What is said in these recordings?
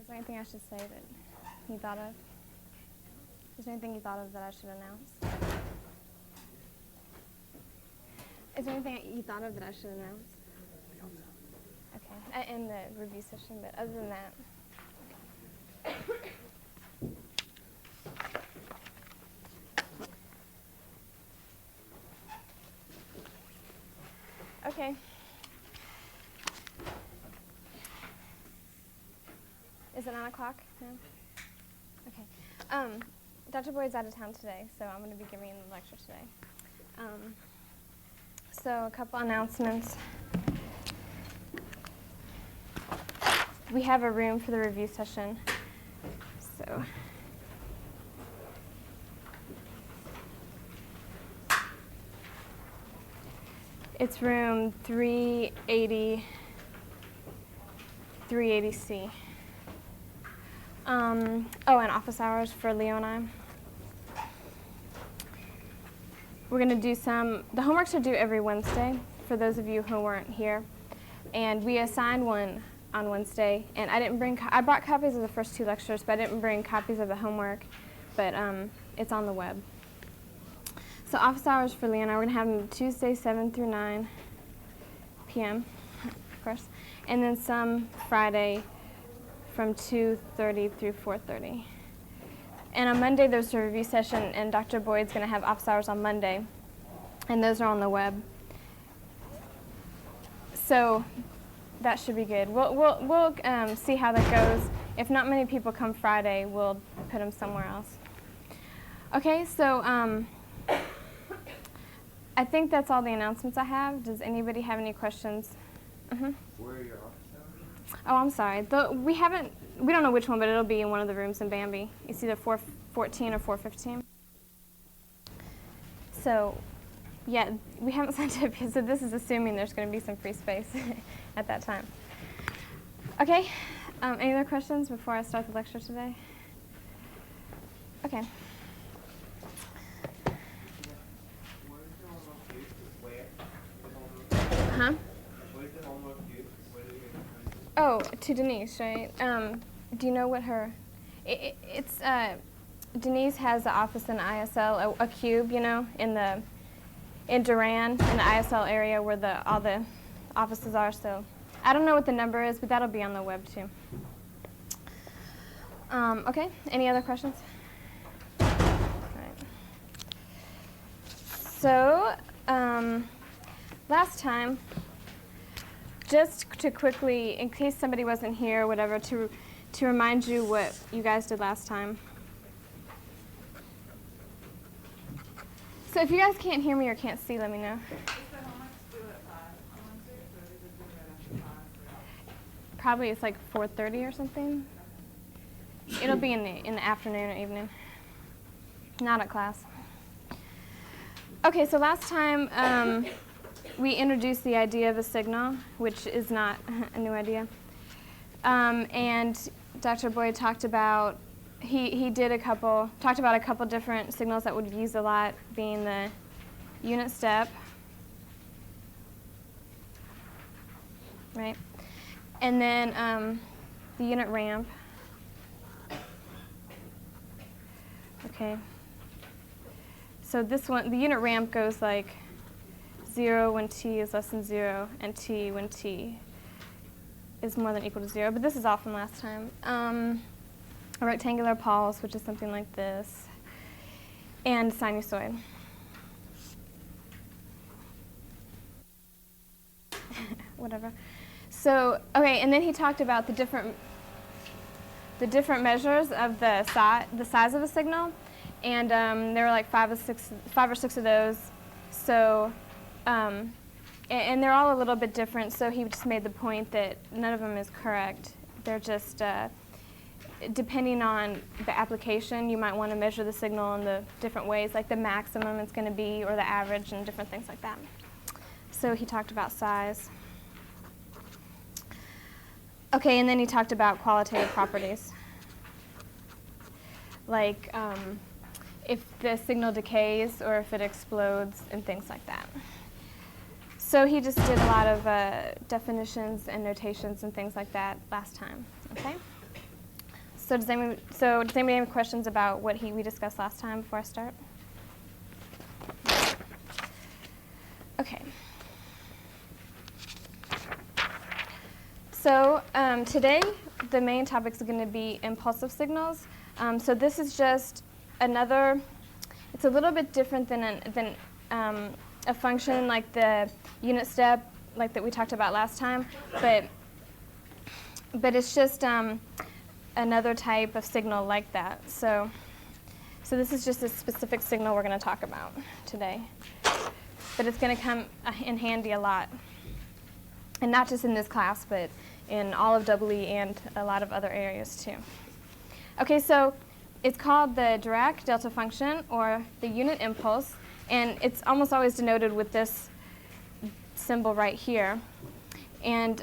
Is there anything I should say that you thought of? Is there anything you thought of that I should announce? Is there anything you thought of that I should announce? Okay, in the review session, but other than that. Okay. Is it 9 o'clock now? Okay. Dr. Boyd's out of town today, so I'm going to be giving the lecture today. So a couple announcements. We have a room for the review session. So it's room 380C. Oh, and office hours for Leo and I. We're going to do the homeworks are due every Wednesday for those of you who weren't here. And we assigned one on Wednesday, and I brought copies of the first 2 lectures, but I didn't bring copies of the homework, but it's on the web. So office hours for Leo and I, we're going to have them Tuesday 7 through 9 p.m., of course, and then some Friday from 2:30 through 4:30. And on Monday, there's a review session, and Dr. Boyd's going to have office hours on Monday, and those are on the web. So that should be good. We'll see how that goes. If not many people come Friday, we'll put them somewhere else. Okay, so I think that's all the announcements I have. Does anybody have any questions? Where are your office hours? Oh, I'm sorry. We don't know which one, but it'll be in one of the rooms in Bambi. It's either 414 or 415. So, yeah, we haven't signed up yet, so this is assuming there's going to be some free space at that time. Okay, any other questions before I start the lecture today? Okay. Huh? Oh, to Denise, right? Do you know what her? It's Denise has the office in ISL, a cube, you know, in Duran, in the ISL area where all the offices are. So I don't know what the number is, but that'll be on the web too. Okay. Any other questions? All right. So last time, just to quickly, in case somebody wasn't here or whatever, to remind you what you guys did last time. So if you guys can't hear me or can't see, let me know. Probably it's like 4:30 or something. It'll be in the afternoon or evening, not at class. Okay, so last time we introduced the idea of a signal, which is not a new idea. And Dr. Boyd talked about, talked about a couple different signals that would be used a lot, being the unit step, right? And then the unit ramp. Okay. So this one, the unit ramp goes like 0 when t is less than 0, and t when t is more than or equal to 0. But this is all from last time. A rectangular pulse, which is something like this, and sinusoid. Whatever. So, okay, and then he talked about the different measures of the size of a signal, and there were like five or six of those. So, and they're all a little bit different. So he just made the point that none of them is correct. They're just depending on the application, you might want to measure the signal in the different ways, like the maximum it's going to be, or the average, and different things like that. So he talked about size. Okay, and then he talked about qualitative properties, like if the signal decays or if it explodes and things like that. So he just did a lot of definitions and notations and things like that last time, okay? So does anybody have any questions about what we discussed last time before I start? Okay. So today the main topic is going to be impulsive signals. So this is just another. It's a little bit different than a function like the unit step, like that we talked about last time, but it's just another type of signal like that. So this is just a specific signal we're going to talk about today, but it's going to come in handy a lot, and not just in this class, but in all of EE and a lot of other areas too. Okay, so it's called the Dirac delta function, or the unit impulse, and it's almost always denoted with this symbol right here. And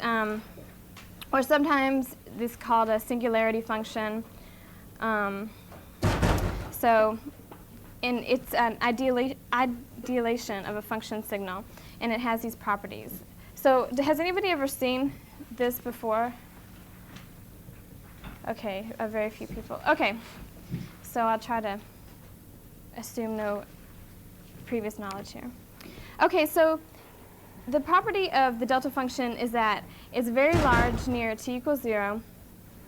or sometimes this is called a singularity function. So it's an idealization of a function signal, and it has these properties. So has anybody ever seen this before? Okay, a very few people. Okay, so I'll try to assume no previous knowledge here. Okay, so the property of the delta function is that it's very large near t equals 0,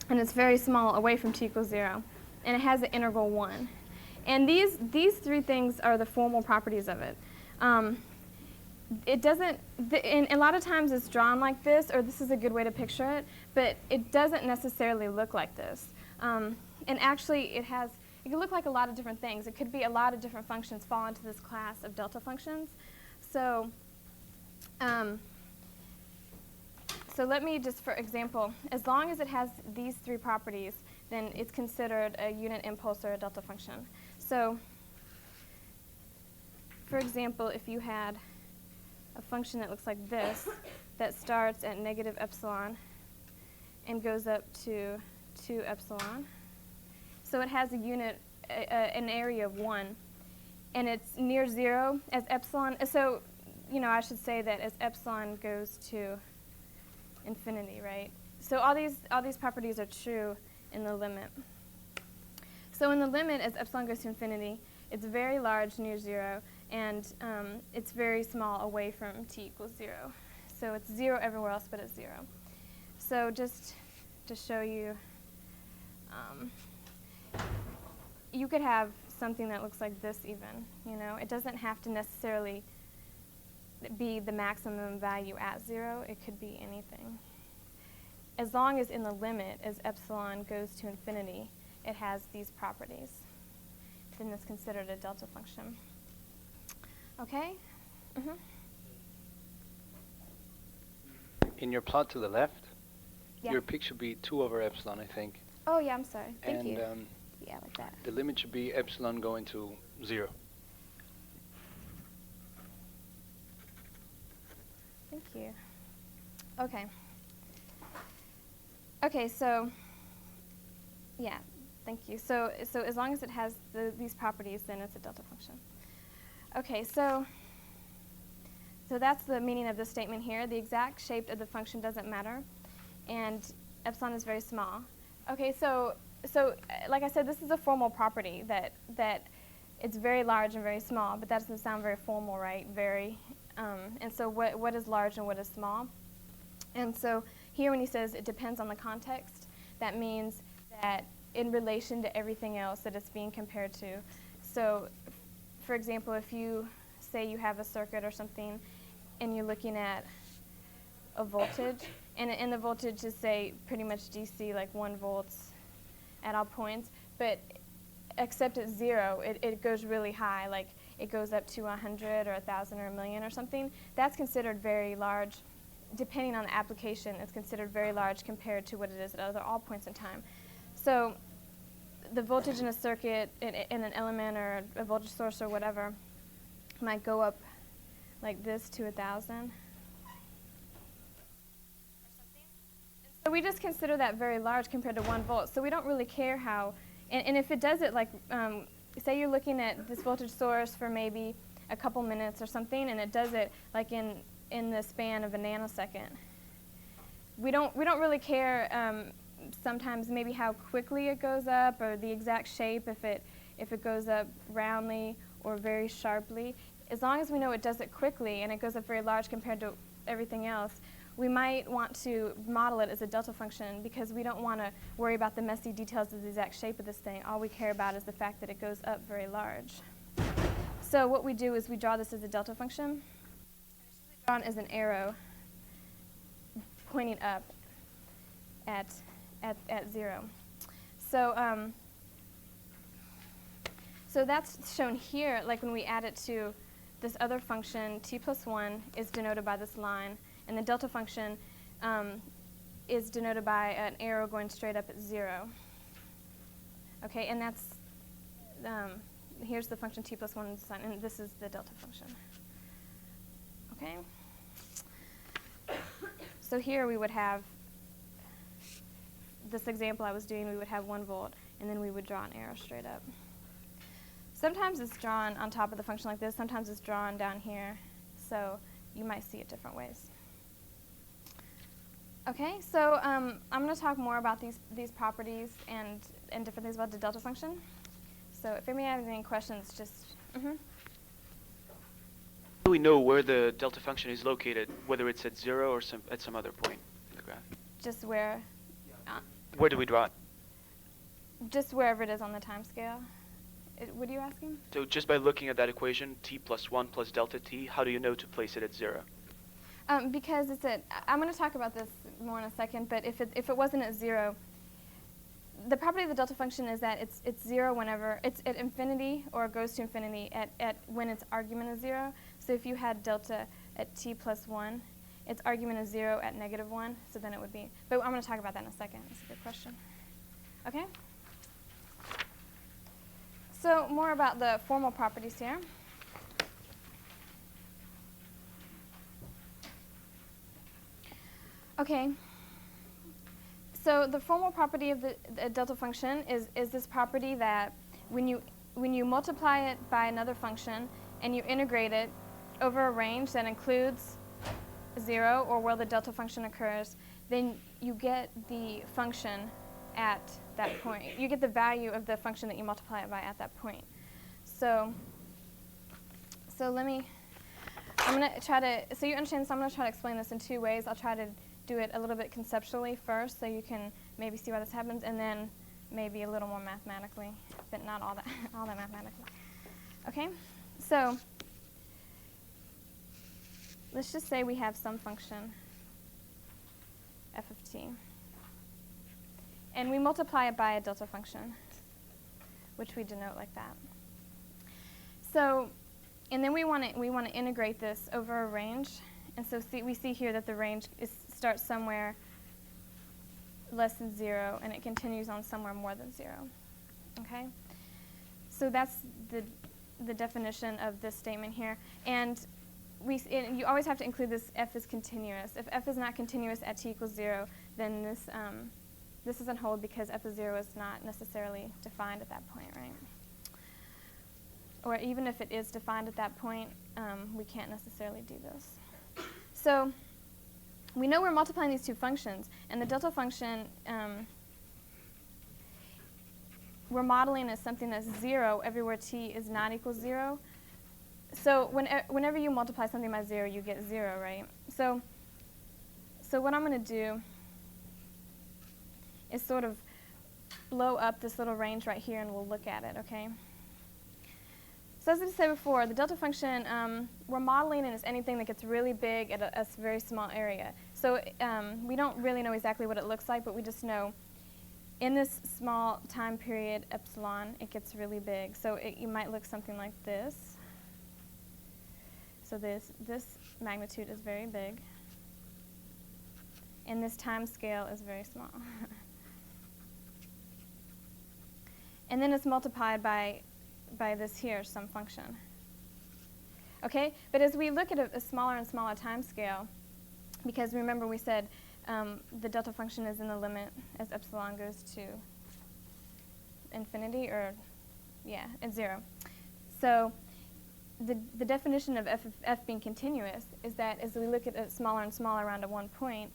and it's very small away from t equals 0, and it has the integral 1. And these three things are the formal properties of it. It doesn't, and a lot of times it's drawn like this, or this is a good way to picture it, but it doesn't necessarily look like this. And actually it can look like a lot of different things. It could be a lot of different functions fall into this class of delta functions. So let me just, for example, as long as it has these three properties, then it's considered a unit impulse or a delta function. So for example, if you had a function that looks like this, that starts at negative epsilon and goes up to 2 epsilon. So it has a unit, an area of 1, and it's near 0 as epsilon. So, I should say that as epsilon goes to infinity, right? So all these properties are true in the limit. So in the limit, as epsilon goes to infinity, it's very large near 0, and it's very small away from t equals 0. So it's 0 everywhere else but it's 0. So just to show you, you could have something that looks like this even. It doesn't have to necessarily be the maximum value at 0. It could be anything. As long as in the limit, as epsilon goes to infinity, it has these properties, then it's considered a delta function. Okay? Mm-hmm. In your plot to the left, Yeah. your peak should be 2 over epsilon, I think. Oh, yeah, I'm sorry. Thank you. And Yeah, like that. the limit should be epsilon going to 0. Thank you. Okay. Okay, so, yeah, thank you. So as long as it has these properties, then it's a delta function. Okay, so that's the meaning of this statement here. The exact shape of the function doesn't matter, and epsilon is very small. Okay, so like I said, this is a formal property that it's very large and very small, but that doesn't sound very formal, right? Very. And so what is large and what is small? And so here when he says it depends on the context, that means that in relation to everything else that it's being compared to. So for example, if you say you have a circuit or something and you're looking at a voltage, and the voltage is, say, pretty much DC, like 1 volt at all points, but except at 0, it goes really high, like it goes up to 100 or 1,000 or 1,000,000 or something. That's considered very large. Depending on the application, it's considered very large compared to what it is at all points in time. So the voltage in a circuit, in an element or a voltage source or whatever, might go up like this to 1,000. So we just consider that very large compared to 1 volt. So we don't really care how, and if it does it like, say you're looking at this voltage source for maybe a couple minutes or something, and it does it like in the span of a nanosecond. We don't really care sometimes maybe how quickly it goes up or the exact shape, if it goes up roundly or very sharply. As long as we know it does it quickly and it goes up very large compared to everything else, we might want to model it as a delta function because we don't want to worry about the messy details of the exact shape of this thing. All we care about is the fact that it goes up very large. So what we do is we draw this as a delta function. And it's usually drawn as an arrow pointing up at 0. So, so that's shown here, like when we add it to this other function, t plus 1 is denoted by this line, and the delta function is denoted by an arrow going straight up at 0. Okay, and that's, here's the function t plus 1, and this is the delta function. Okay? So here we would have, this example I was doing, we would have 1 volt, and then we would draw an arrow straight up. Sometimes it's drawn on top of the function like this, sometimes it's drawn down here, so you might see it different ways. Okay, so I'm going to talk more about these properties and different things about the delta function. So if anybody has any questions, just, How do we know where the delta function is located, whether it's at 0 or at some other point in the graph? just where, Where do we draw it? just wherever it is on the time scale. What are you asking? So just by looking at that equation, t plus 1 plus delta t, how do you know to place it at 0? Because it's at, I'm going to talk about this more in a second, but if it wasn't at 0, the property of the delta function is that it's 0 whenever, it's at infinity or goes to infinity at when its argument is 0. So if you had delta at t plus 1, its argument is 0 at negative 1, so then it would be, but I'm going to talk about that in a second. That's a good question. Okay? So more about the formal properties here. Okay. So the formal property of the delta function is this property that when you multiply it by another function and you integrate it over a range that includes 0 or where the delta function occurs, then you get the function at that point. You get the value of the function that you multiply it by at that point. So I'm going to try to, so you understand, so I'm going to try to explain this in 2 ways. I'll try to do it a little bit conceptually first so you can maybe see why this happens, and then maybe a little more mathematically, but not all that, all that mathematically. Okay? So let's just say we have some function, f of t. And we multiply it by a delta function, which we denote like that. So, and then we want to integrate this over a range. And so we see here that the range starts somewhere less than 0, and it continues on somewhere more than 0. Okay? So that's the definition of this statement here. And you always have to include this f is continuous. If f is not continuous at t equals 0, then this doesn't hold because f of 0 is not necessarily defined at that point, right? Or even if it is defined at that point, we can't necessarily do this. So we know we're multiplying these 2 functions, and the delta function we're modeling as something that's 0 everywhere t is not equal 0. So whenever you multiply something by 0, you get 0, right? So what I'm going to do is sort of blow up this little range right here, and we'll look at it, okay? So as I said before, the delta function, we're modeling it as anything that gets really big at a very small area. So we don't really know exactly what it looks like, but we just know in this small time period, epsilon, it gets really big. So it might look something like this. So this magnitude is very big, and this time scale is very small. And then it's multiplied by this here, some function. Okay? But as we look at a smaller and smaller time scale, because remember we said the delta function is in the limit as epsilon goes to infinity, or, yeah, at 0. So the definition of f being continuous is that as we look at it smaller and smaller around at one point,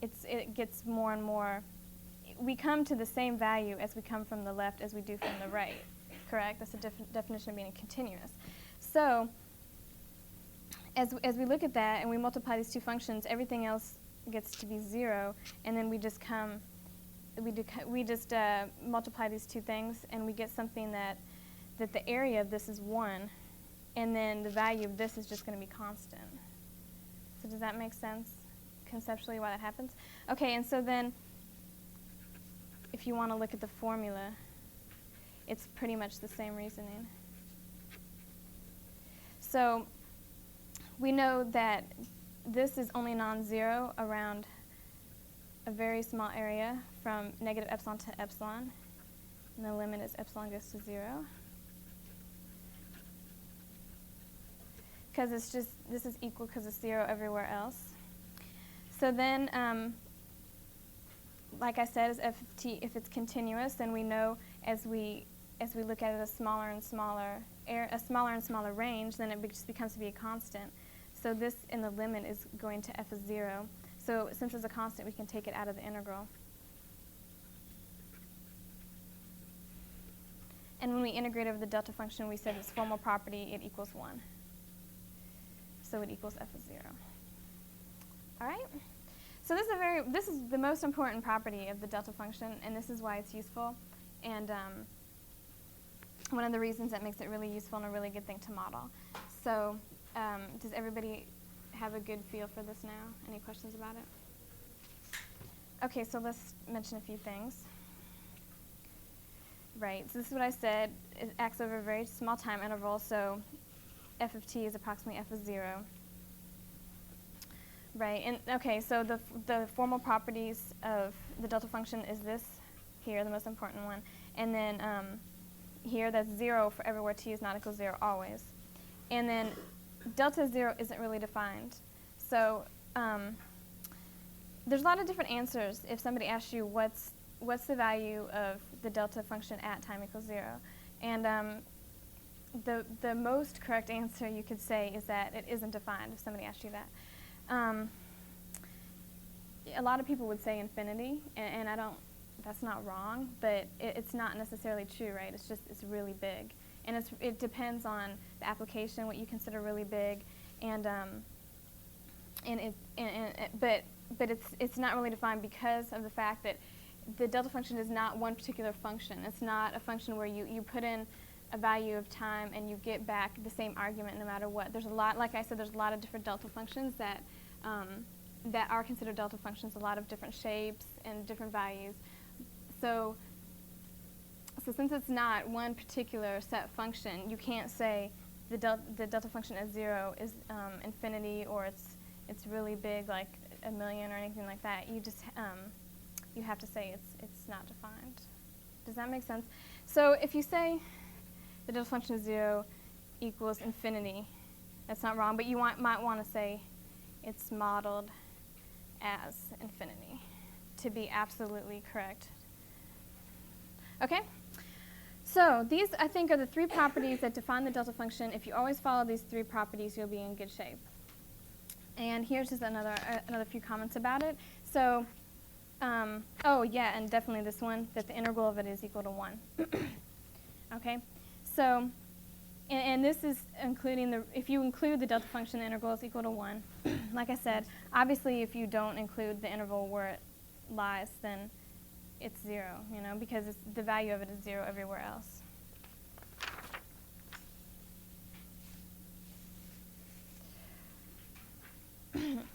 it gets more and more we come to the same value as we come from the left as we do from the right, correct? That's the definition of being continuous. So as we look at that and we multiply these two functions, everything else gets to be 0, and then we just multiply these two things, and we get something that the area of this is 1, and then the value of this is just going to be constant. So does that make sense conceptually why that happens? Okay, and so then if you want to look at the formula, it's pretty much the same reasoning. So we know that this is only non-zero around a very small area from negative epsilon to epsilon, and the limit is epsilon goes to 0. Because it's just, this is equal because it's 0 everywhere else. So then, like I said, as f of t, if it's continuous, then we know as we look at it a smaller and smaller range, then it just becomes to be a constant. So this in the limit is going to f of 0. So since it's a constant, we can take it out of the integral. And when we integrate over the delta function, we said this formal property, it equals 1. So it equals f of 0. All right? So this is the most important property of the delta function, and this is why it's useful. And one of the reasons that makes it really useful and a really good thing to model. So does everybody have a good feel for this now? Any questions about it? Okay, so let's mention a few things. Right, so this is what I said. It acts over a very small time interval, so f of t is approximately f of 0. Right, and okay, so the formal properties of the delta function is this here, the most important one. And then here, that's 0 for everywhere t is not equal to 0 always. And then delta 0 isn't really defined. So there's a lot of different answers if somebody asks you what's the value of the delta function at time equals 0. And the most correct answer you could say is that it isn't defined if somebody asked you that. A lot of people would say infinity, and that's not wrong, but it's not necessarily true, right? It's really big. And it depends on the application, what you consider really big, but it's not really defined because of the fact that the delta function is not one particular function. It's not a function where you put in a value of time and you get back the same argument no matter what. There's a lot, like I said, there's a lot of different delta functions that are considered delta functions, a lot of different shapes and different values. So since it's not one particular set function, you can't say the delta function at 0 is infinity, or it's really big, like a million or anything like that. You just you have to say it's not defined. Does that make sense? So if you say the delta function of 0 equals infinity, that's not wrong, but you might want to say it's modeled as infinity to be absolutely correct. Okay? So these, I think, are the 3 properties that define the delta function. If you always follow these 3 properties, you'll be in good shape. And here's just another few comments about it. So, oh yeah, and definitely this one, that the integral of it is equal to 1. Okay? So, and this is including if you include the delta function, the integral is equal to 1. Like I said, obviously if you don't include the interval where it lies, then it's 0, because the value of it is 0 everywhere else.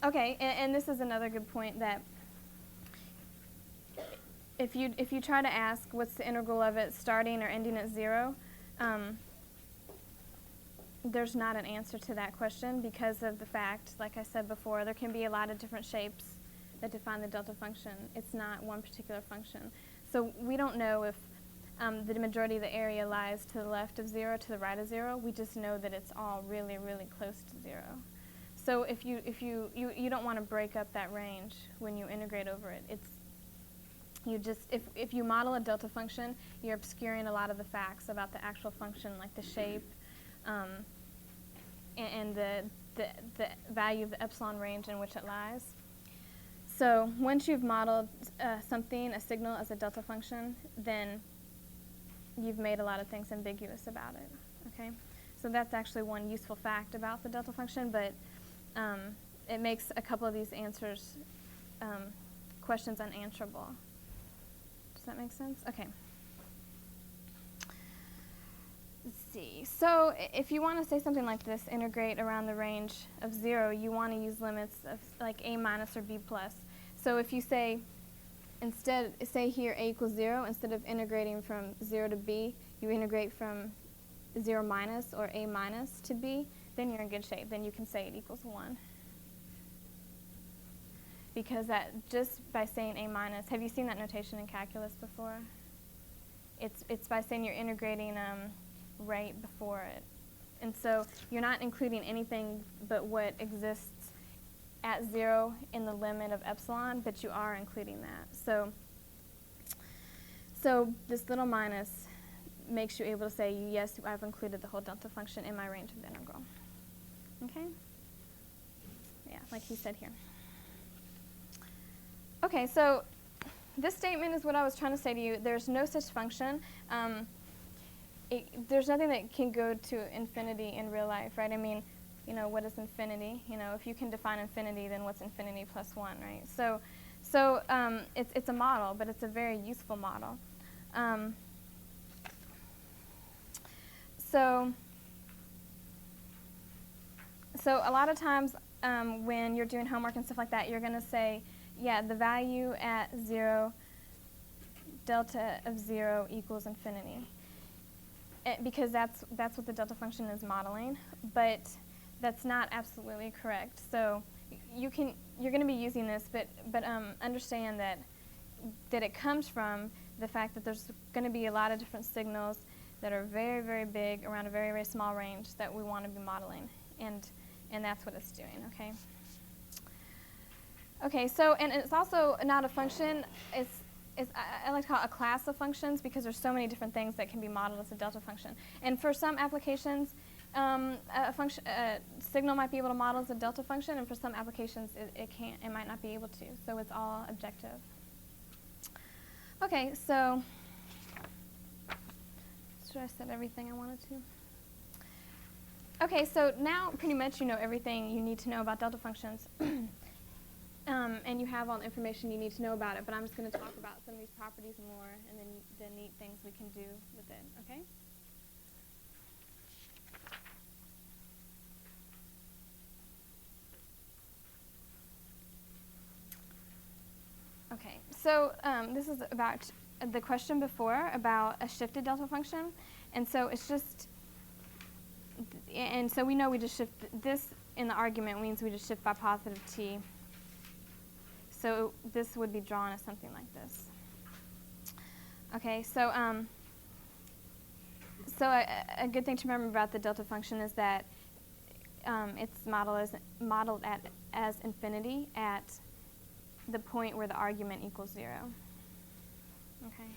Okay, and this is another good point, that if you try to ask what's the integral of it starting or ending at 0, there's not an answer to that question because of the fact, like I said before, there can be a lot of different shapes that define the delta function. It's not one particular function. So we don't know if the majority of the area lies to the left of 0, to the right of 0. We just know that it's all really, really close to 0. So if you don't want to break up that range when you integrate over it. If you model a delta function, you're obscuring a lot of the facts about the actual function, like the shape and the value of the epsilon range in which it lies. So once you've modeled something, a signal, as a delta function, then you've made a lot of things ambiguous about it, okay? So that's actually one useful fact about the delta function, but it makes a couple of these answers, questions unanswerable. Does that make sense? Okay. Let's see. So if you want to say something like this, integrate around the range of 0, you want to use limits of like a minus or b plus. So if you say, instead, say here a equals 0, instead of integrating from 0 to b, you integrate from 0 minus or a minus to b, then you're in good shape. Then you can say it equals 1. Because that, just by saying a minus, have you seen that notation in calculus before? It's by saying you're integrating right before it. And so you're not including anything but what exists at 0 in the limit of epsilon, but you are including that. So this little minus makes you able to say, yes, I've included the whole delta function in my range of the integral. Okay? Yeah, like he said here. Okay, so this statement is what I was trying to say to you. There's no such function. There's nothing that can go to infinity in real life, right? I mean, you know, what is infinity? You know, if you can define infinity, then what's infinity plus 1, right? So it's a model, but it's a very useful model. So a lot of times when you're doing homework and stuff like that, you're going to say, yeah, the value at 0, delta of 0 equals infinity. Because that's what the delta function is modeling, but that's not absolutely correct. So you're going to be using this, but understand that it comes from the fact that there's going to be a lot of different signals that are very, very big around a very, very small range that we want to be modeling, and that's what it's doing. Okay. Okay. So, and it's also not a function. I like to call it a class of functions because there's so many different things that can be modeled as a delta function. And for some applications, a signal might be able to model as a delta function, and for some applications, it might not be able to. So it's all objective. Okay, so should I said everything I wanted to? Okay, so now pretty much you know everything you need to know about delta functions. And you have all the information you need to know about it, but I'm just going to talk about some of these properties more and then the neat things we can do with it, okay? Okay, so this is about the question before about a shifted delta function. And so it's just, and so we know we just shift, this in the argument means we just shift by positive t. So this would be drawn as something like this. Okay, so a good thing to remember about the delta function is that it's modeled as infinity at the point where the argument equals 0. Okay.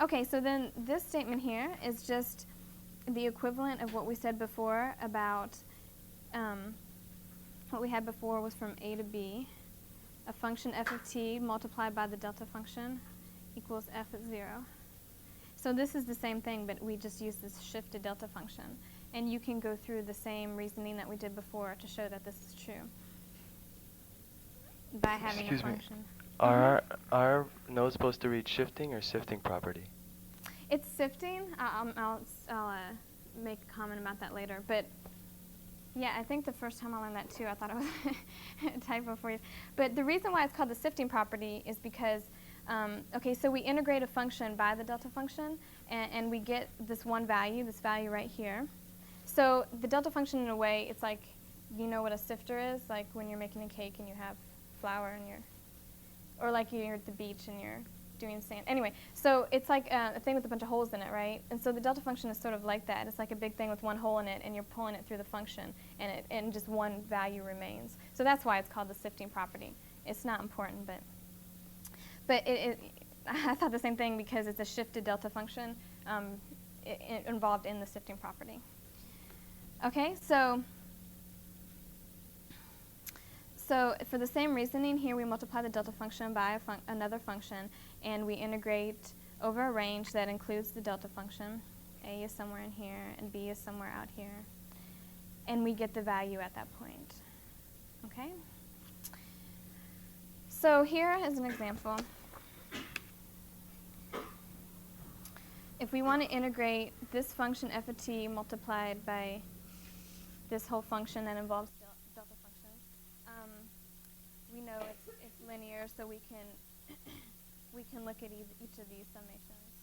Okay, so then this statement here is just the equivalent of what we said before about what we had before was from a to b. A function f of t multiplied by the delta function equals f at 0. So this is the same thing, but we just use this shifted delta function. And you can go through the same reasoning that we did before to show that this is true by having a function. Are nodes supposed to read shifting or sifting property? It's sifting. I'll make a comment about that later. But yeah, I think the first time I learned that too, I thought it was a typo for you. But the reason why it's called the sifting property is because, okay, so we integrate a function by the delta function, and we get this one value, this value right here. So the delta function, in a way, it's like, you know what a sifter is? Like when you're making a cake and you have flour and or like you're at the beach and you're doing sand. Anyway, so it's like a thing with a bunch of holes in it, right? And so the delta function is sort of like that. It's like a big thing with one hole in it, and you're pulling it through the function, and just one value remains. So that's why it's called the sifting property. It's not important, but I thought the same thing because it's a shifted delta function involved in the sifting property. Okay, so So for the same reasoning here, we multiply the delta function by another function, and we integrate over a range that includes the delta function. A is somewhere in here, and B is somewhere out here. And we get the value at that point. Okay? So here is an example. If we want to integrate this function f of t multiplied by this whole function that involves delta functions, we know it's linear, so we can look at each of these summations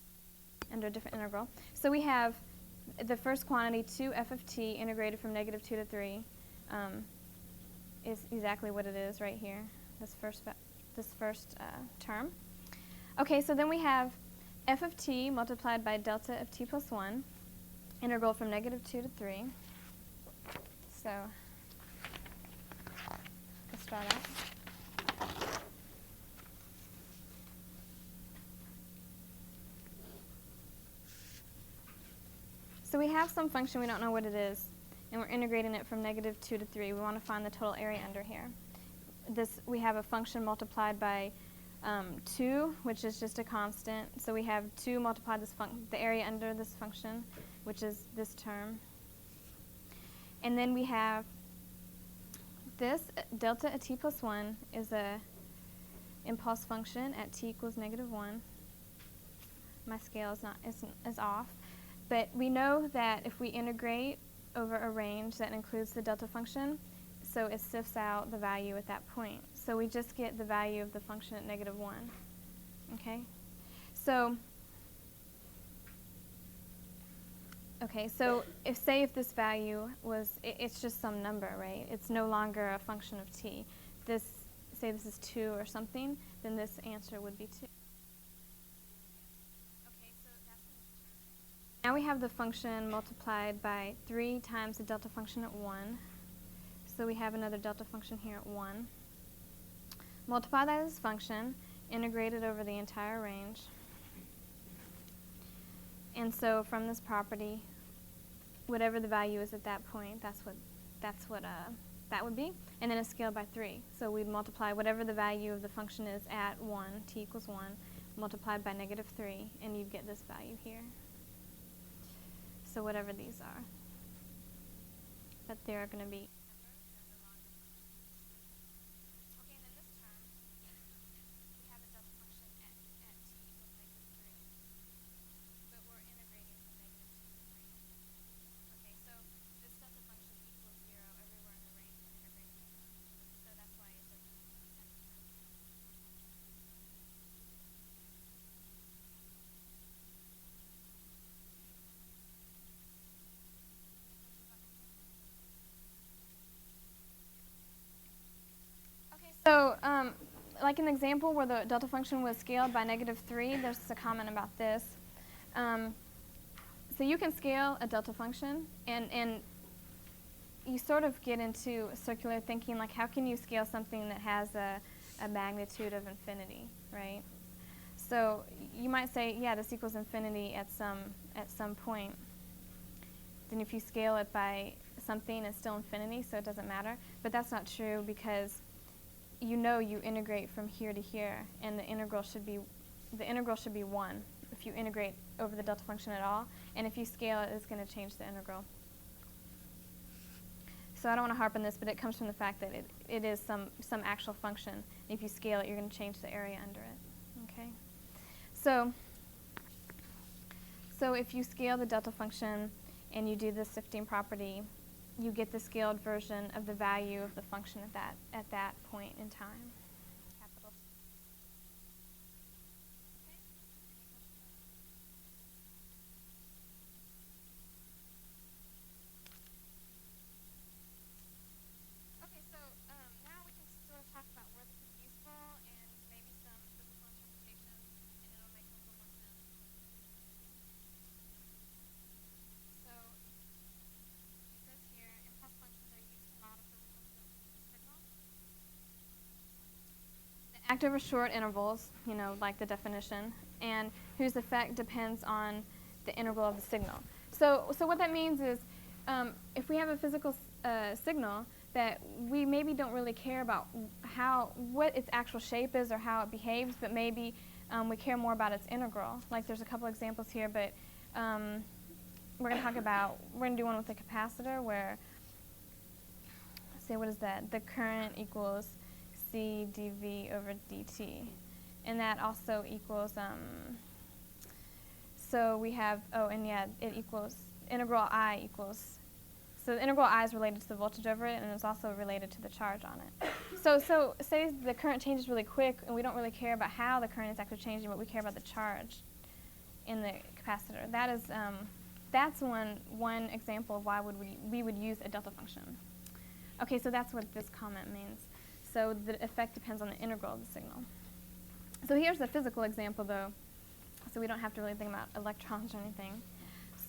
under a different integral. So we have the first quantity, 2 f of t, integrated from -2 to 3, is exactly what it is right here, this first term. Okay, so then we have f of t multiplied by delta of t plus 1, integral from -2 to 3. So let's start out. So we have some function, we don't know what it is, and we're integrating it from -2 to 3. We want to find the total area under here. We have a function multiplied by 2, which is just a constant. So we have 2 multiplied the area under this function, which is this term. And then we have this delta of t plus 1 is a impulse function at t equals -1. My scale is off. But we know that if we integrate over a range that includes the delta function, so it sifts out the value at that point. So we just get the value of the function at -1. Okay? So if this value was, it's just some number, right? It's no longer a function of t. Say this is 2 or something, then this answer would be 2. Now we have the function multiplied by 3 times the delta function at 1. So we have another delta function here at 1. Multiply that as function, integrate it over the entire range. And so from this property, whatever the value is at that point, that's what that would be. And then it's scaled by 3. So we multiply whatever the value of the function is at 1, t equals 1, multiplied by -3, and you get this value here. So whatever these are, but they're going to be. Okay, and in this term, we have a delta function at t equals -3, but we're integrating from -2 to 3. Okay, so this delta function equals 0 everywhere in the range we're integrating. So that's why it's a So, like an example where the delta function was scaled by -3, there's a comment about this. So you can scale a delta function, and you sort of get into circular thinking, like how can you scale something that has a magnitude of infinity, right? So you might say, yeah, this equals infinity at some point. Then if you scale it by something, it's still infinity, so it doesn't matter. But that's not true, because you integrate from here to here, and the integral should be 1 if you integrate over the delta function at all. And if you scale it, it's going to change the integral. So I don't want to harp on this, but it comes from the fact that it is some actual function. If you scale it, you're going to change the area under it. Okay. So if you scale the delta function and you do the sifting property, you get the scaled version of the value of the function at that point in time. Capital. Okay, so now we can sort of talk about where this is useful and maybe some physical interpretations, and it'll make a little more sense. So it says here, impulse functions are used to model physical signal. They act over short intervals, like the definition, and whose effect depends on the integral of the signal. So what that means is, if we have a physical signal, that we maybe don't really care about what its actual shape is or how it behaves, but maybe we care more about its integral. Like there's a couple examples here, but we're going to do one with a capacitor where, say, what is that? The current equals C dV over dt. And that also equals, so we have, it equals, integral I equals, so the integral I is related to the voltage over it, and it's also related to the charge on it. So say the current changes really quick, and we don't really care about how the current is actually changing, but we care about the charge in the capacitor. That is, that's one example of why we would use a delta function. Okay, so that's what this comment means. So the effect depends on the integral of the signal. So here's the physical example, though, so we don't have to really think about electrons or anything.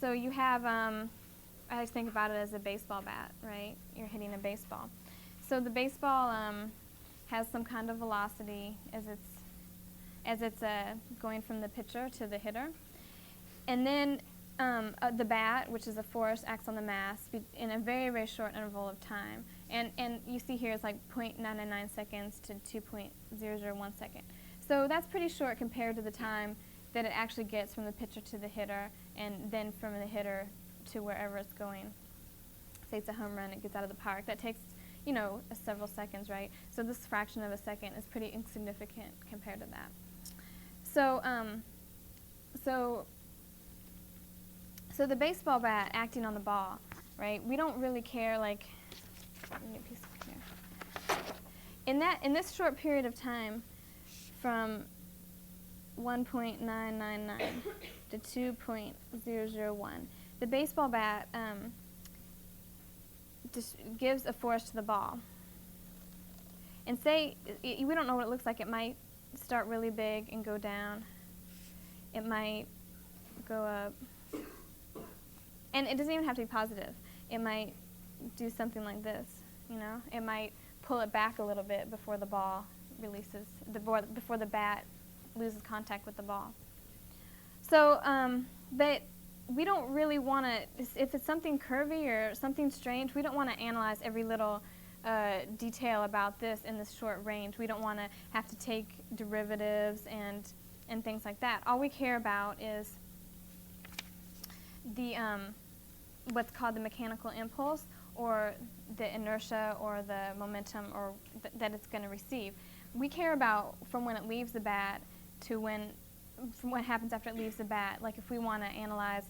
So you have, I like to think about it as a baseball bat, right? You're hitting a baseball. So the baseball has some kind of velocity as it's going from the pitcher to the hitter. And then the bat, which is a force, acts on the mass in a very, very short interval of time. And you see here it's like 0.999 seconds to 2.001 second. So that's pretty short compared to the time that it actually gets from the pitcher to the hitter, and then from the hitter to wherever it's going. Say it's a home run, it gets out of the park. That takes, several seconds, right? So this fraction of a second is pretty insignificant compared to that. So, so the baseball bat acting on the ball, right? We don't really care, like, let me get a piece of here. In this short period of time, from 1.999 to 2.001, the baseball bat just gives a force to the ball. And say, we don't know what it looks like. It might start really big and go down. It might go up. And it doesn't even have to be positive. It might do something like this, It might pull it back a little bit before the ball releases, before the bat loses contact with the ball. So, but we don't really want to, if it's something curvy or something strange, we don't want to analyze every little detail about this in this short range. We don't want to have to take derivatives and things like that. All we care about is the what's called the mechanical impulse, or the inertia, or the momentum, or that it's going to receive. We care about from when it leaves the bat to from what happens after it leaves the bat. Like if we want to analyze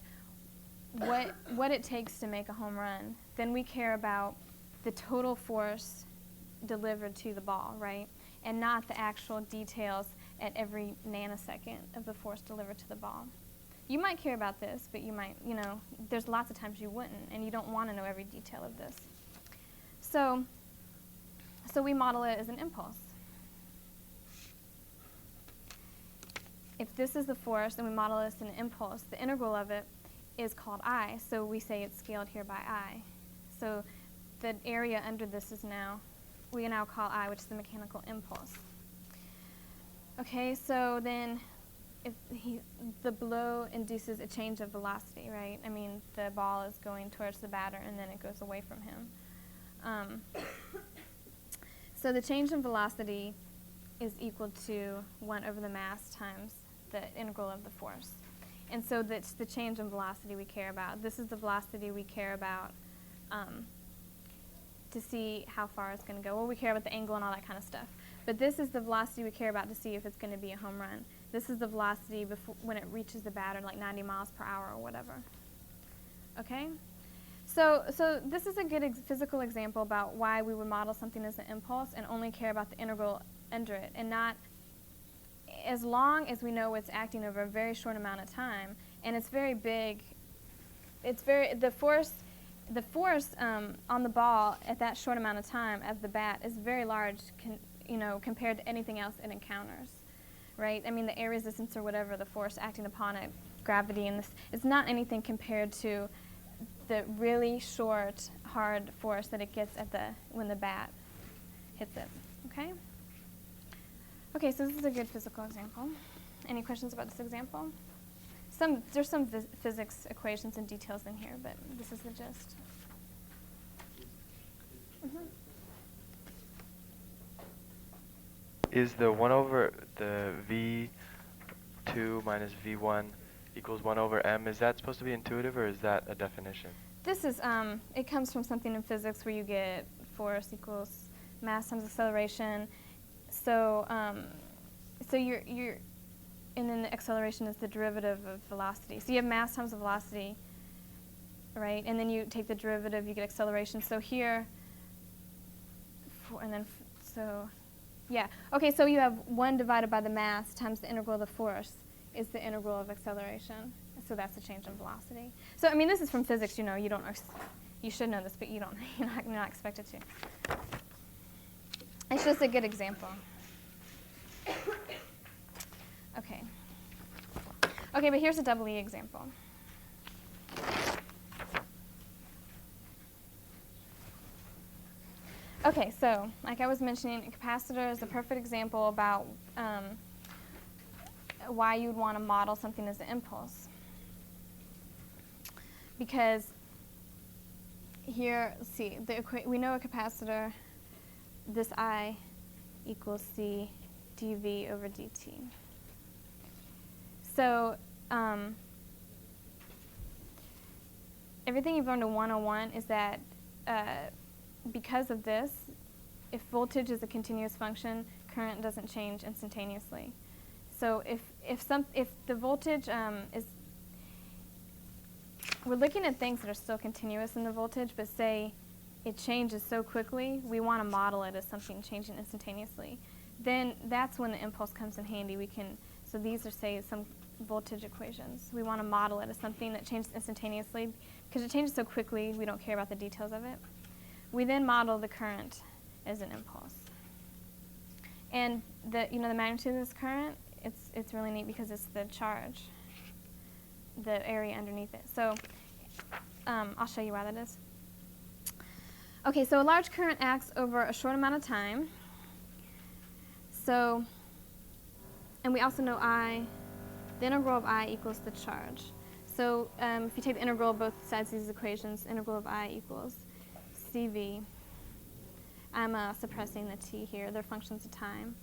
what it takes to make a home run, then we care about the total force delivered to the ball, right? And not the actual details at every nanosecond of the force delivered to the ball. You might care about this, but you might, there's lots of times you wouldn't, and you don't want to know every detail of this. So we model it as an impulse. If this is the force, then we model this as an impulse. The integral of it is called I, so we say it's scaled here by I. So the area under this is we now call I, which is the mechanical impulse. Okay, so then if the blow induces a change of velocity, right? I mean, the ball is going towards the batter, and then it goes away from him. So the change in velocity is equal to 1 over the mass times the integral of the force. And so that's the change in velocity we care about. This is the velocity we care about to see how far it's going to go. Well, we care about the angle and all that kind of stuff. But this is the velocity we care about to see if it's going to be a home run. This is the velocity when it reaches the batter, like 90 miles per hour or whatever. Okay? So this is a good physical example about why we would model something as an impulse and only care about the integral under it, and not, as long as we know it's acting over a very short amount of time, and it's very big. The force on the ball at that short amount of time of the bat is very large, compared to anything else it encounters, right? I mean, the air resistance or whatever, the force acting upon it, gravity, and this, it's not anything compared to the really short, hard force that it gets when the bat hits it. Okay? Okay, so this is a good physical example. Any questions about this example? There's some physics equations and details in here, but this is the gist. Mm-hmm. Is the 1 over the V2 minus V1 equals 1 over m, is that supposed to be intuitive or is that a definition? This is, it comes from something in physics where you get force equals mass times acceleration. So, so and then the acceleration is the derivative of velocity. So you have mass times the velocity, right? And then you take the derivative, you get acceleration. So here, so, yeah. Okay, so you have 1 divided by the mass times the integral of the force is the integral of acceleration. So that's the change in velocity. So, I mean, this is from physics, you know, you don't, you should know this, but you don't, you're not expected to. It's just a good example. Okay. Okay, but here's a double E example. Okay, so like I was mentioning, a capacitor is a perfect example about why you'd want to model something as an impulse. Because here, let's see, we know a capacitor, this I equals C dV over dt. So everything you've learned in 101 is that because of this, if voltage is a continuous function, current doesn't change instantaneously. So if the voltage is, we're looking at things that are still continuous in the voltage, but say it changes so quickly, we want to model it as something changing instantaneously. Then that's when the impulse comes in handy. We can, so these are, say, some voltage equations. We want to model it as something that changes instantaneously because it changes so quickly, we don't care about the details of it. We then model the current as an impulse. And the magnitude of this current, it's really neat because it's the charge, the area underneath it. So I'll show you why that is. Okay, so a large current acts over a short amount of time. So, and we also know the integral of I equals the charge. So if you take the integral of both sides of these equations, integral of I equals CV. I'm suppressing the t here. They're functions of time.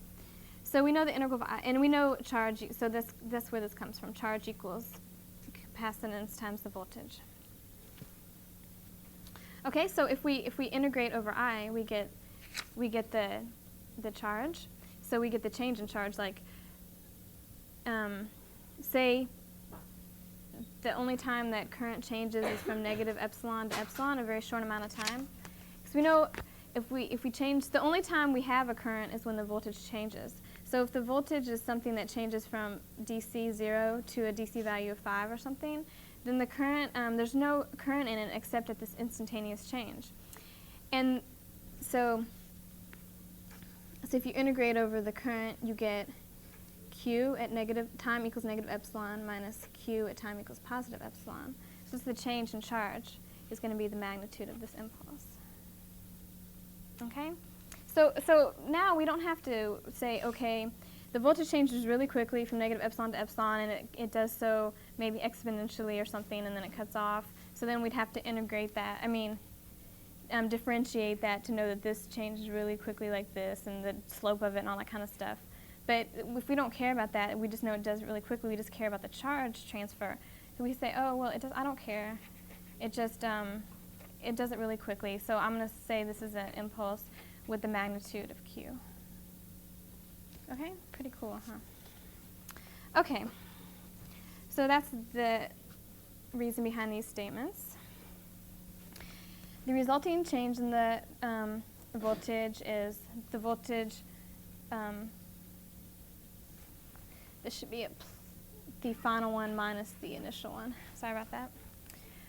So we know the integral of I, and we know charge. So that's where this comes from. Charge equals capacitance times the voltage. Okay, so if we integrate over I, we get the charge. So we get the change in charge. Like, say the only time that current changes is from negative epsilon to epsilon, a very short amount of time. Because we know if we change, the only time we have a current is when the voltage changes. So if the voltage is something that changes from DC 0 to a DC value of 5 or something, then the current, there's no current in it except at this instantaneous change. And so if you integrate over the current, you get Q at time equals negative epsilon minus Q at time equals positive epsilon. So the change in charge is going to be the magnitude of this impulse. Okay? So now we don't have to say, okay, the voltage changes really quickly from negative epsilon to epsilon, and it does so maybe exponentially or something, and then it cuts off. So then we'd have to integrate that, differentiate that to know that this changes really quickly like this, and the slope of it and all that kind of stuff. But if we don't care about that, we just know it does it really quickly, we just care about the charge transfer. So we say, oh, well, I don't care. It just, it does it really quickly. So I'm going to say this is an impulse with the magnitude of Q. Okay, pretty cool, huh? Okay, so that's the reason behind these statements. The resulting change in the voltage is the voltage, this should be the final one minus the initial one. Sorry about that.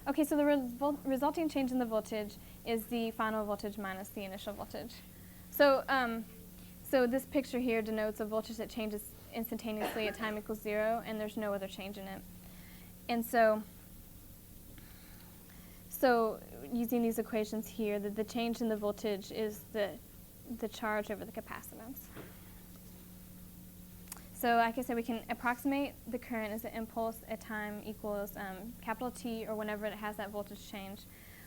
Okay, so the resulting change in the voltage is the final voltage minus the initial voltage. So, so this picture here denotes a voltage that changes instantaneously at time equals 0, and there's no other change in it. And so using these equations here, the change in the voltage is the charge over the capacitance. So like I said, we can approximate the current as an impulse at time equals capital T, or whenever it has that voltage change,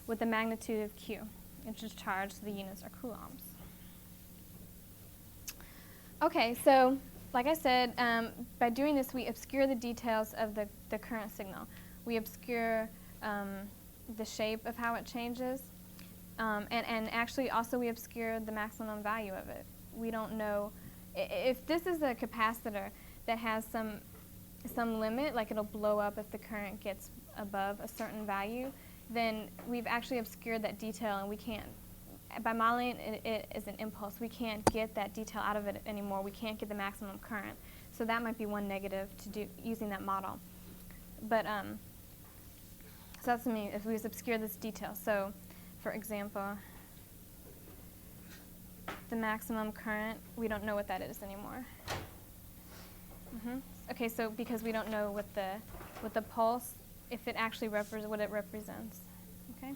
with the magnitude of Q, which is charge, so the units are coulombs. Okay, so like I said, by doing this, we obscure the details of the current signal. We obscure the shape of how it changes, and actually also we obscure the maximum value of it. We don't know if this is a capacitor that has some limit, like it'll blow up if the current gets above a certain value, then we've actually obscured that detail, and we can't, by modeling it as an impulse, we can't get that detail out of it anymore. We can't get the maximum current. So that might be one negative to do using that model. But so that's what I mean, if we obscure this detail. So for example, the maximum current, we don't know what that is anymore. Okay, so because we don't know what the pulse, if it actually what it represents. Okay.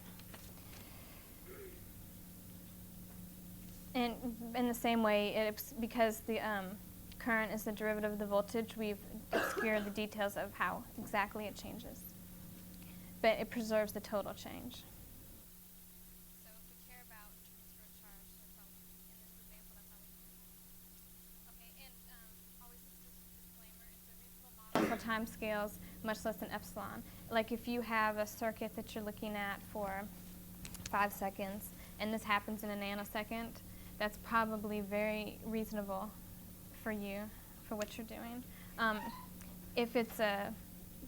And in the same way, because the current is the derivative of the voltage, we've obscured the details of how exactly it changes. But it preserves the total change. So if we care about transfer of charge, that's how in this example, that's how we can. Okay, and always this disclaimer, it's a reasonable model for time scales much less than epsilon. Like if you have a circuit that you're looking at for 5 seconds, and this happens in a nanosecond, that's probably very reasonable for you, for what you're doing. If it's a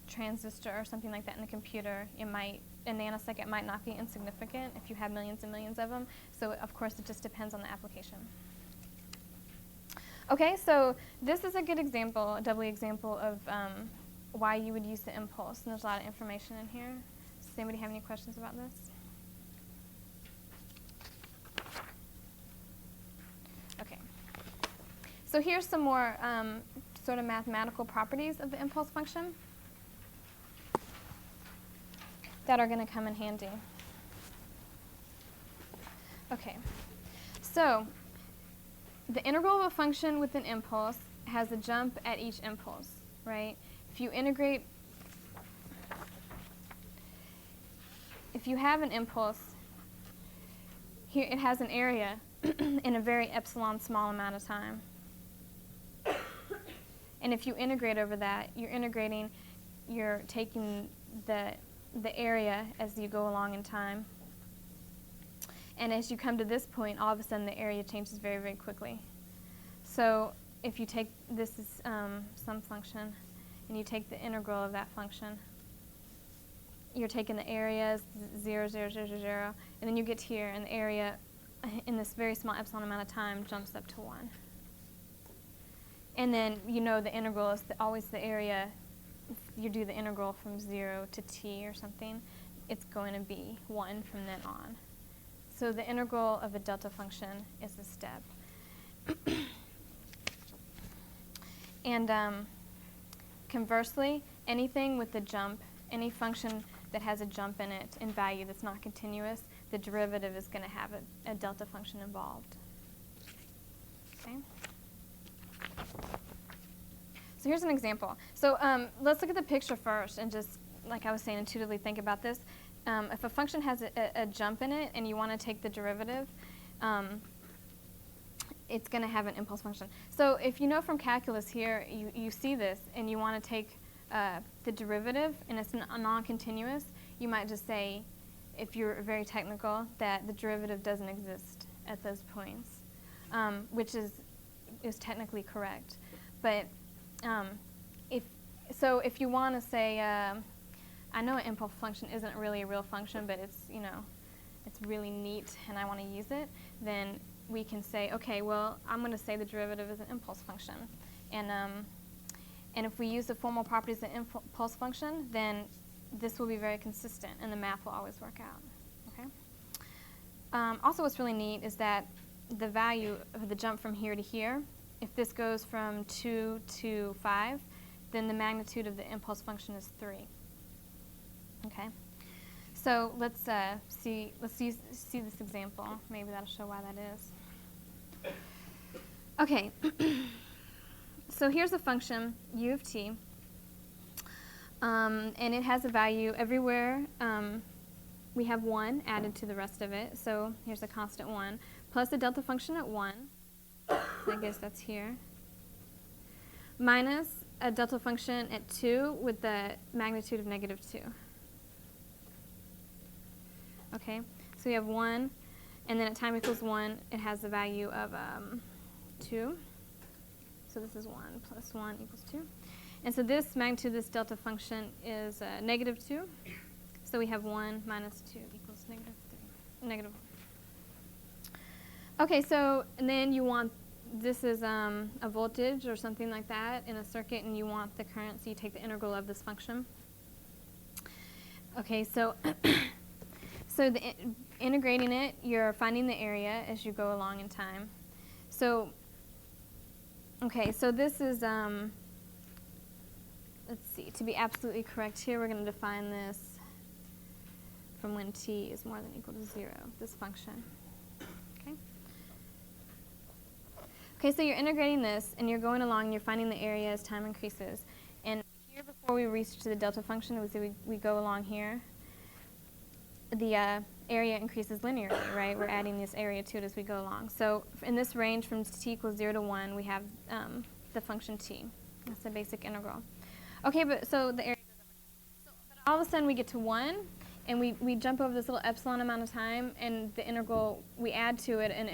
transistor or something like that in the computer, a nanosecond might not be insignificant if you have millions and millions of them. So of course it just depends on the application. Okay, so this is a good example, a doubly example of why you would use the impulse. And there's a lot of information in here. Does anybody have any questions about this? Okay. So here's some more sort of mathematical properties of the impulse function that are going to come in handy. Okay. So the integral of a function with an impulse has a jump at each impulse, right? If you integrate, if you have an impulse, here it has an area in a very epsilon small amount of time. And if you integrate over that, you're taking the area as you go along in time. And as you come to this point, all of a sudden the area changes very, very quickly. So if you take, this is some function, and you take the integral of that function, you're taking the area 0, 0, 0, 0, 0, and then you get here, and the area in this very small epsilon amount of time jumps up to 1. And then you know the integral is always the area. If you do the integral from 0 to t or something, it's going to be 1 from then on. So the integral of a delta function is a step. And conversely, anything with a jump, any function that has a jump in it in value that's not continuous, the derivative is going to have a delta function involved. Okay. So here's an example. So let's look at the picture first and just, like I was saying, intuitively think about this. If a function has a jump in it and you want to take the derivative, it's going to have an impulse function. So if you know from calculus here, you see this and you want to take the derivative and it's non-continuous, you might just say, if you're very technical, that the derivative doesn't exist at those points, which is technically correct. But if you want to say, I know an impulse function isn't really a real function, but it's it's really neat, and I want to use it, then we can say, okay, well, I'm going to say the derivative is an impulse function, and if we use the formal properties of the impulse function, then this will be very consistent, and the math will always work out. Okay. Also, what's really neat is that the value of the jump from here to here, if this goes from 2 to 5, then the magnitude of the impulse function is 3. Okay, so let's see this example. Maybe that'll show why that is. Okay, so here's a function u of t, and it has a value everywhere. We have 1 added to the rest of it, so here's a constant 1 plus a delta function at 1. So I guess that's here. minus a delta function at 2 with the magnitude of -2. Okay, so we have 1, and then at time equals 1, it has the value of 2. So this is 1 plus 1 equals 2. And so this magnitude of this delta function is -2. So we have 1 minus 2 equals -3. Negative 1. Okay, so and then you want, this is a voltage or something like that in a circuit, and you want the current, so you take the integral of this function. Okay, so so integrating it, you're finding the area as you go along in time. So, okay, so this is, let's see, to be absolutely correct here, we're going to define this from when t is more than or equal to 0, this function. Okay? Okay, so you're integrating this, and you're going along, and you're finding the area as time increases. And here, before we reach to the delta function, we go along here. The area increases linearly, right? We're adding this area to it as we go along. So in this range from t equals 0 to 1, we have the function t. That's the basic integral. Okay, but so the area goes up. So, but all of a sudden we get to 1, and we jump over this little epsilon amount of time, and the integral, we add to it an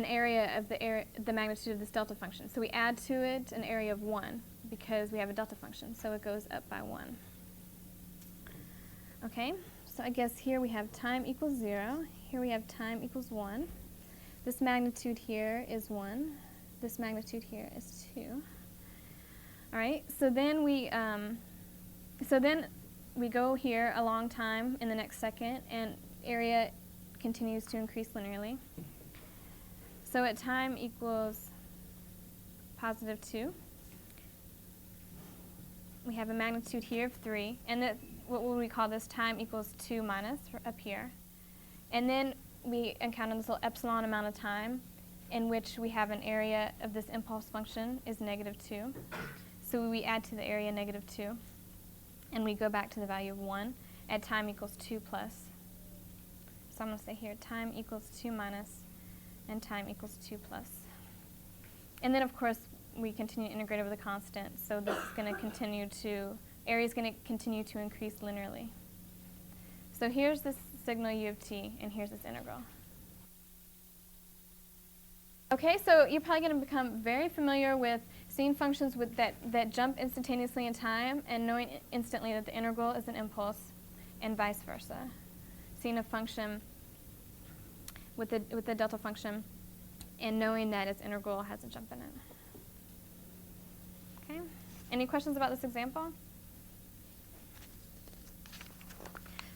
area of the magnitude of this delta function. So we add to it an area of 1 because we have a delta function. So it goes up by 1. Okay, so I guess here we have time equals 0. Here we have time equals 1. This magnitude here is 1. This magnitude here is 2. All right, so then we go here a long time in the next second, and area continues to increase linearly. So at time equals +2, we have a magnitude here of 3, and what would we call this? Time equals 2 minus up here. And then we encounter this little epsilon amount of time in which we have an area of this impulse function is -2. So we add to the area -2, and we go back to the value of 1 at time equals 2 plus. So I'm going to say here time equals 2 minus and time equals 2 plus. And then, of course, we continue to integrate over the constant. So this is going to continue to, area is going to continue to increase linearly. So here's this signal u of t, and here's this integral. Okay, so you're probably going to become very familiar with seeing functions with that jump instantaneously in time and knowing instantly that the integral is an impulse and vice versa. Seeing a function with the delta function and knowing that its integral has a jump in it. Okay, any questions about this example?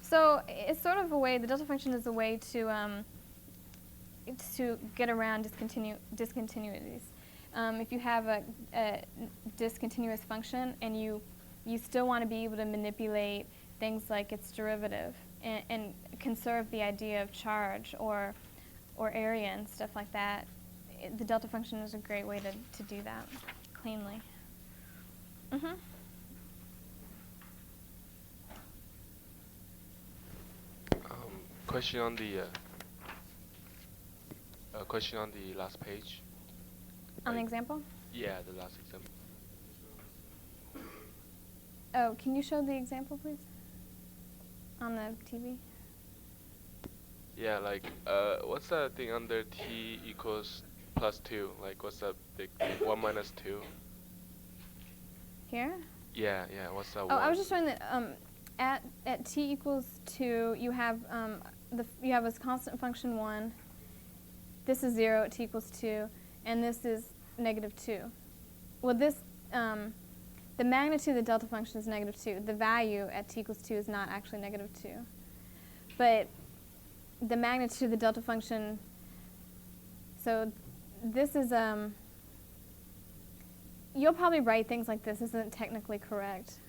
So it's sort of a way, the delta function is a way to get around discontinuities. If you have a discontinuous function and you still want to be able to manipulate things like its derivative and conserve the idea of charge or area and stuff like that, the delta function is a great way to do that cleanly. Question on the last page. On the example? Yeah, the last example. Oh, can you show the example, please? On the TV? Yeah, like, what's that thing under t equals +2? Like, what's that big thing? 1 minus 2? Here? Yeah, what's that Oh, one? I was just showing that at t equals 2, you have this constant function 1. This is 0 at t equals 2, and this is -2. Well, this the magnitude of the delta function is -2. The value at t equals 2 is not actually -2, but the magnitude of the delta function. So this is you'll probably write things like this isn't technically correct.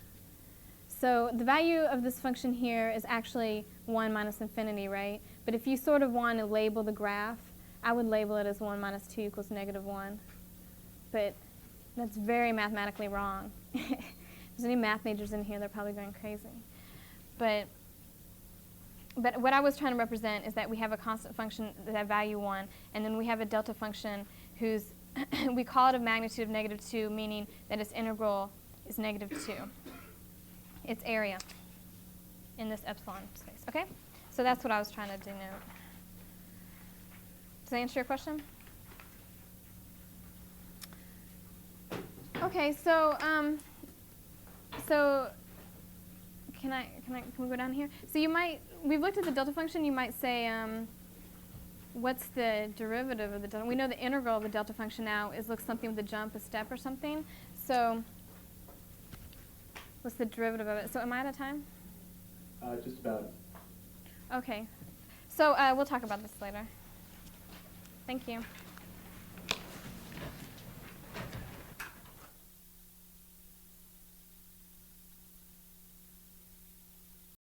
So the value of this function here is actually 1 minus infinity, right? But if you sort of want to label the graph, I would label it as 1 minus 2 equals -1. But that's very mathematically wrong. If there's any math majors in here, they're probably going crazy. But what I was trying to represent is that we have a constant function that value 1, and then we have a delta function whose we call it a magnitude of negative 2, meaning that its integral is negative 2. Its area in this epsilon space. Okay? So that's what I was trying to denote. Does that answer your question? Okay, so can we go down here? So we've looked at the delta function. You might say, what's the derivative of the delta? We know the integral of the delta function now looks something with a jump, a step, or something. So what's the derivative of it? So am I out of time? Just about. Okay. So we'll talk about this later. Thank you.